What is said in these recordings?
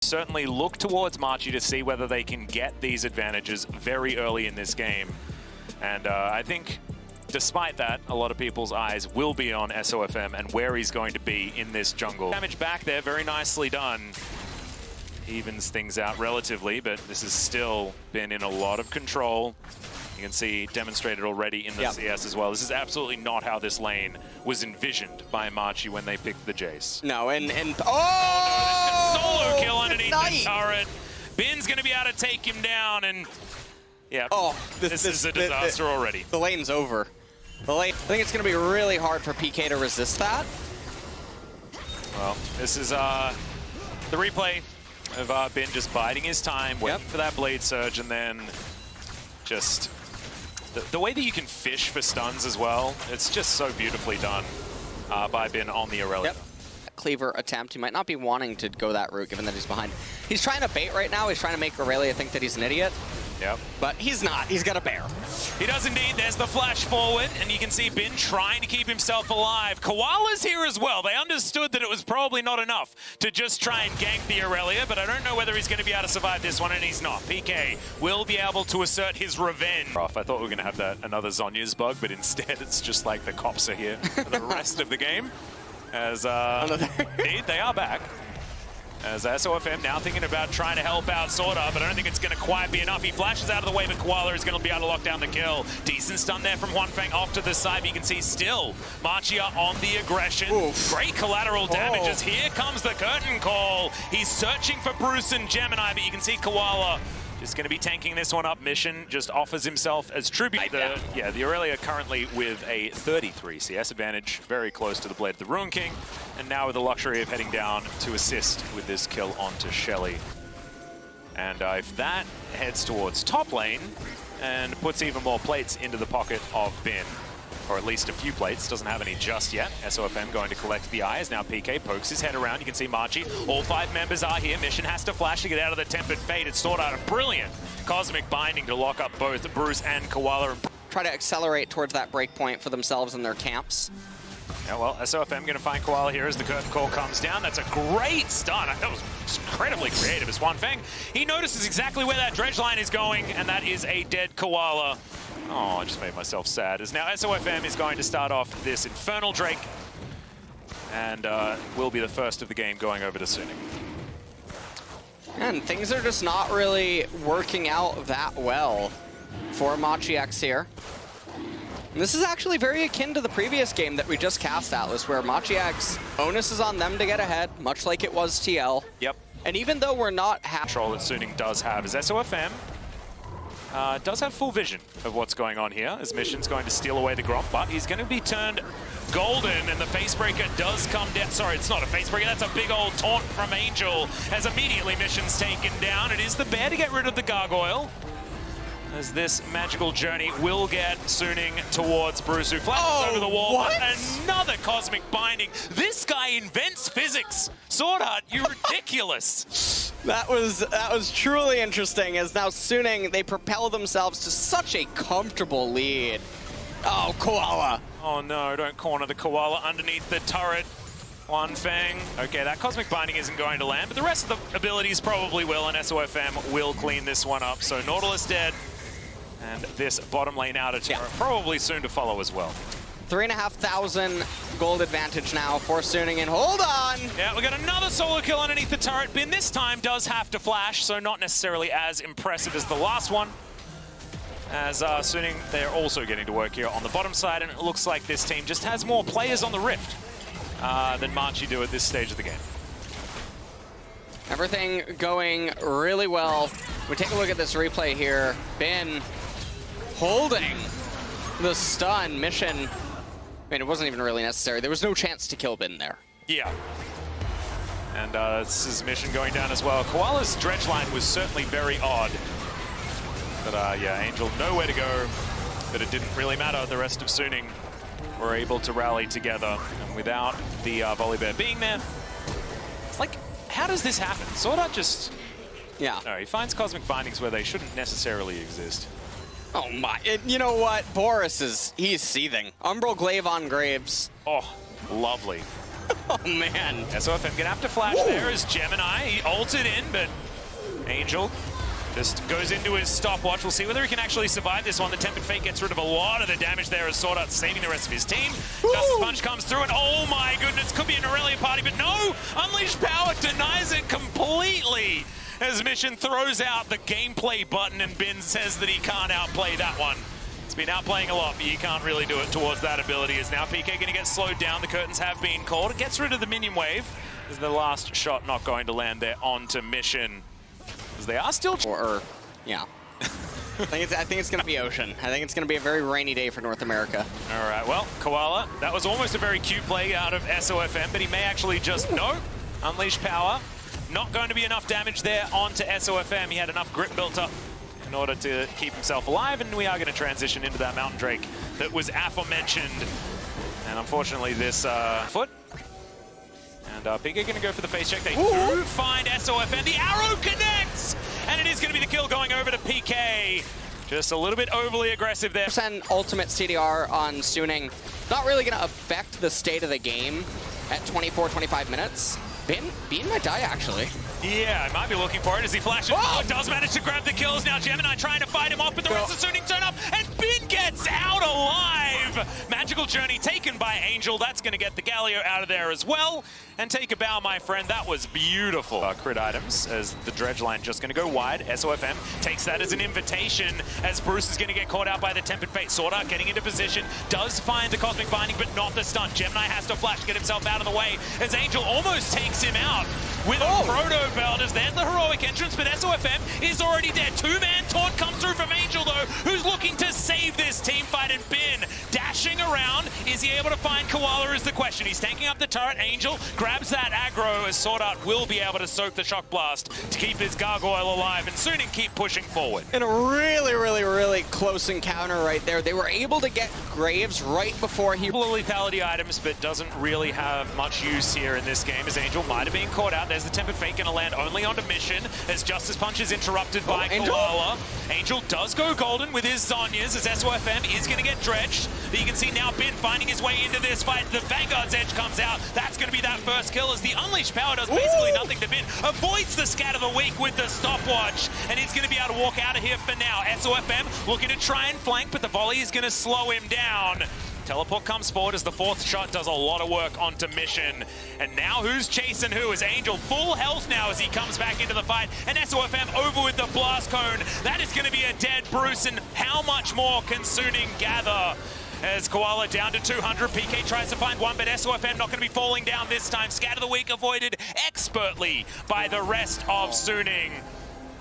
Certainly look towards Marchi to see whether they can get these advantages very early in this game. And I think despite that, a lot of people's eyes will be on SOFM and where he's going to be in this jungle. Damage back there, very nicely done. Evens things out relatively, but this has still been in a lot of control. You can see demonstrated already in the CS as well. This is absolutely not how this lane was envisioned by Marchi when they picked the Jace. No, oh! No, this solo kill underneath the turret. Bin's going to be able to take him down, and yeah, this is a disaster already. The lane's over. The lane, I think it's going to be really hard for PK to resist that. Well, this is the replay of Bin just biding his time, waiting for that blade surge, and then just the way that you can fish for stuns as well, it's just so beautifully done by Bin on the Irelia. Cleaver attempt. He might not be wanting to go that route given that he's behind. He's trying to bait right now. He's trying to make Irelia think that he's an idiot. But he's not. He's got a bear. He does indeed. There's the flash forward, and you can see Bin trying to keep himself alive. Koala's here as well. They understood that it was probably not enough to just try and gank the Irelia, but I don't know whether he's going to be able to survive this one, and he's not. PK will be able to assert his revenge. I thought we were going to have that another Zhonya's bug, but instead it's just like the cops are here for the rest of the game. As indeed, they are back. As SOFM now thinking about trying to help out Sorta, but I don't think it's going to quite be enough. He flashes out of the way, but Koala is going to be able to lock down the kill. Decent stun there from Huanfeng off to the side, but you can see still Marchi on the aggression. Great collateral damages. Here comes the curtain call. He's searching for Bruce and Gemini, but you can see Koala just going to be tanking this one up. Mission just offers himself as tribute. The Irelia currently with a 33 CS advantage, very close to the blade of the Ruin King, and now with the luxury of heading down to assist with this kill onto Shelly. And if that heads towards top lane and puts even more plates into the pocket of Bin, or at least a few plates, doesn't have any just yet. SOFM going to collect the eye as now PK pokes his head around. You can see Marchi, all 5 members are here. Mission has to flash to get out of the Tempered Fate. It's sorted out a brilliant cosmic binding to lock up both Bruce and Koala. Try to accelerate towards that breakpoint for themselves and their camps. Yeah, well, SOFM going to find Koala here as the curtain call comes down. That's a great stun. That was incredibly creative as Huanfeng. He notices exactly where that dredge line is going, and that is a dead Koala. Oh, I just made myself sad. As now SOFM is going to start off this Infernal Drake, and will be the first of the game going over to Suning. And things are just not really working out that well for MCX here. And this is actually very akin to the previous game that we just cast, Atlas, where MCX, onus is on them to get ahead, much like it was TL. And even though we're not control that Suning does have, is SOFM does have full vision of what's going on here, as Mission's going to steal away the Gromp, but he's going to be turned golden, and the Facebreaker does come down. Sorry, it's not a Facebreaker, that's a big old taunt from Angel, as immediately Mission's taken down. It is the bear to get rid of the Gargoyle, as this magical journey will get Suning towards Bruce, who flashes over the wall. What? Another cosmic binding. This guy invents physics. Sword Art, you're ridiculous. That was truly interesting, as now Suning, they propel themselves to such a comfortable lead. Oh, Koala. Oh no, don't corner the Koala underneath the turret. Huanfeng. Okay, that Cosmic Binding isn't going to land, but the rest of the abilities probably will, and SOFM will clean this one up. So Nautilus dead, and this bottom lane outer turret probably soon to follow as well. 3,500 gold advantage now for Suning, and hold on! Yeah, we got another solo kill underneath the turret. Bin this time does have to flash, so not necessarily as impressive as the last one. As Suning, they're also getting to work here on the bottom side, and it looks like this team just has more players on the Rift than Marchi do at this stage of the game. Everything going really well. We take a look at this replay here. Bin holding the stun. Mission, I mean, it wasn't even really necessary. There was no chance to kill Bin there. Yeah. And this is Mission going down as well. Koala's dredge line was certainly very odd. But yeah, Angel nowhere to go. But it didn't really matter. The rest of Suning were able to rally together. And without the Volibear being there, it's like, how does this happen? Sword Art just... Yeah. No, he finds Cosmic Bindings where they shouldn't necessarily exist. Oh my, you know what? Boris he's seething. Umbral Glaive on Graves. Oh, lovely. Oh, man. SOFM gonna have to flash there as Gemini. He ulted in, but Angel just goes into his stopwatch. We'll see whether he can actually survive this one. The Tempered Fate gets rid of a lot of the damage there as SwordArt saving the rest of his team. Justice Punch comes through, and oh my goodness, could be an Irelia party, but no! Unleashed Power denies it completely as Mission throws out the gameplay button, and Bin says that he can't outplay that one. He's been outplaying a lot, but you can't really do it towards that ability. Is now PK going to get slowed down? The curtains have been called. It gets rid of the minion wave. Is the last shot not going to land there onto Mission? As they are still... yeah. I think it's going to be Ocean. I think it's going to be a very rainy day for North America. All right, well, Koala, that was almost a very cute play out of SOFM, but he may actually just... No! Unleash Power. Not going to be enough damage there onto SOFM. He had enough grip built up in order to keep himself alive, and we are going to transition into that Mountain Drake that was aforementioned. And unfortunately, this foot. And PK going to go for the face check. They do find SOFM. The arrow connects! And it is going to be the kill going over to PK. Just a little bit overly aggressive there. Percent ultimate CDR on SOFM. Not really going to affect the state of the game at 24, 25 minutes. Bin might die, actually. Yeah, I might be looking for it as he flashes. Oh, does manage to grab the kills. Now Gemini trying to fight him off, but the rest of SOFM turn up, and Bin gets out alive! Magical Journey taken by Angel. That's going to get the Galio out of there as well. And take a bow, my friend. That was beautiful. Crit items as the dredge line just going to go wide. SOFM takes that as an invitation as Bruce is going to get caught out by the Tempered Fate. SwordArt getting into position. Does find the Cosmic Binding, but not the stun. Gemini has to flash, get himself out of the way as Angel almost takes him out with a Proto Belt as there's the heroic entrance, but SOFM is already dead. Two-man taunt comes through from Angel, though, who's looking to save this team fight, and Bin dashing around. Is he able to find Koala is the question. He's tanking up the turret. Angel grabs that aggro as SwordArt will be able to soak the Shock Blast to keep his Gargoyle alive and soon keep pushing forward. In a really, really, really close encounter right there. They were able to get Graves right before he... Lethality items, but doesn't really have much use here in this game as Angel might have been caught out. There's the Tempered Fate going to land only onto Mission as Justice Punch is interrupted by Koala. Angel does go golden with his Zonyas as SOFM is going to get dredged. But you can see now Bin finding his way into this fight. The Vanguard's Edge comes out. That's going to be that first kill as the Unleashed Power does basically nothing to Bin. Avoids the Scat of the Week with the stopwatch, and he's going to be able to walk out of here for now. SOFM looking to try and flank, but the volley is going to slow him down. Teleport comes forward as the fourth shot does a lot of work onto Mission. And now who's chasing who? Is Angel full health now as he comes back into the fight. And SOFM over with the Blast Cone. That is going to be a dead Bruce. And how much more can SOFM gather? As Koala down to 200. PK tries to find one, but SOFM not going to be falling down this time. Scat of the Week avoided expertly by the rest of SOFM.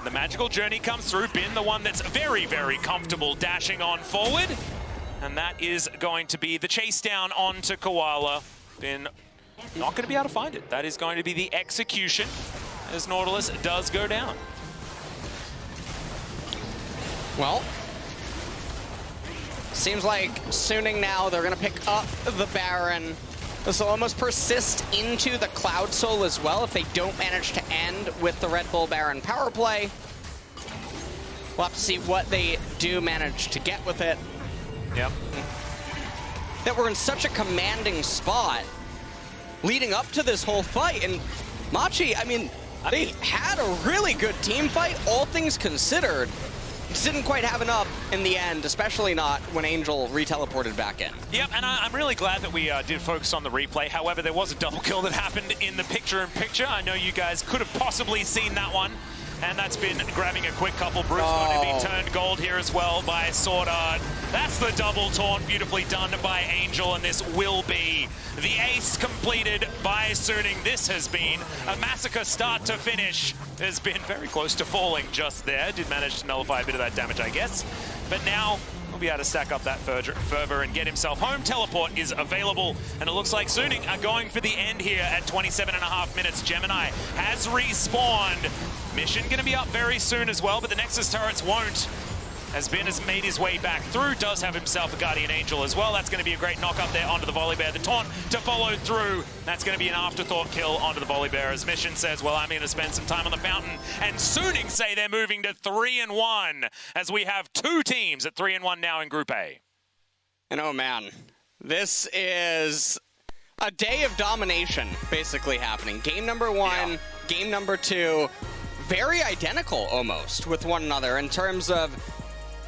The Magical Journey comes through. Bin, the one that's very, very comfortable dashing on forward. And that is going to be the chase down onto Koala. Bin not going to be able to find it. That is going to be the execution as Nautilus does go down. Well, seems like SOFM now they're going to pick up the Baron. This will almost persist into the Cloud Soul as well if they don't manage to end with the Red Bull Baron power play. We'll have to see what they do manage to get with it. Yep. That we're in such a commanding spot leading up to this whole fight. And Machi, I mean, they had a really good team fight, all things considered. Just didn't quite have enough in the end, especially not when Angel re-teleported back in. Yep, and I'm really glad that we did focus on the replay. However, there was a double kill that happened in the picture-in-picture. I know you guys could have possibly seen that one. And that's been grabbing a quick couple. Bruce going to be turned gold here as well by SwordArt. That's the double taunt, beautifully done by Angel, and this will be the ace completed by SOFM. This has been a massacre start to finish. Has been very close to falling just there. Did manage to nullify a bit of that damage, I guess. But now will be able to stack up that fervor and get himself home. Teleport is available, and it looks like SOFM are going for the end here at 27.5 minutes. Gemini has respawned. Mission going to be up very soon as well, but the Nexus turrets won't. As Bin has made his way back through, does have himself a Guardian Angel as well. That's going to be a great knock up there onto the Volley Bear. The taunt to follow through. That's going to be an afterthought kill onto the Volley Bear as Mission says, well, I'm going to spend some time on the fountain. And SOFM say they're moving to 3-1 as we have two teams at 3-1 now in Group A. And oh man, this is A day of domination basically happening. Game number 1, game number 2, very identical almost with one another in terms of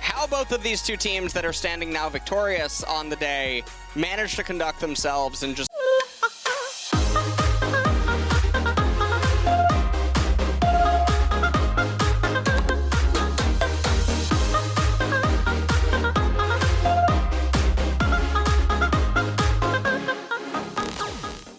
how both of these two teams that are standing now victorious on the day managed to conduct themselves and just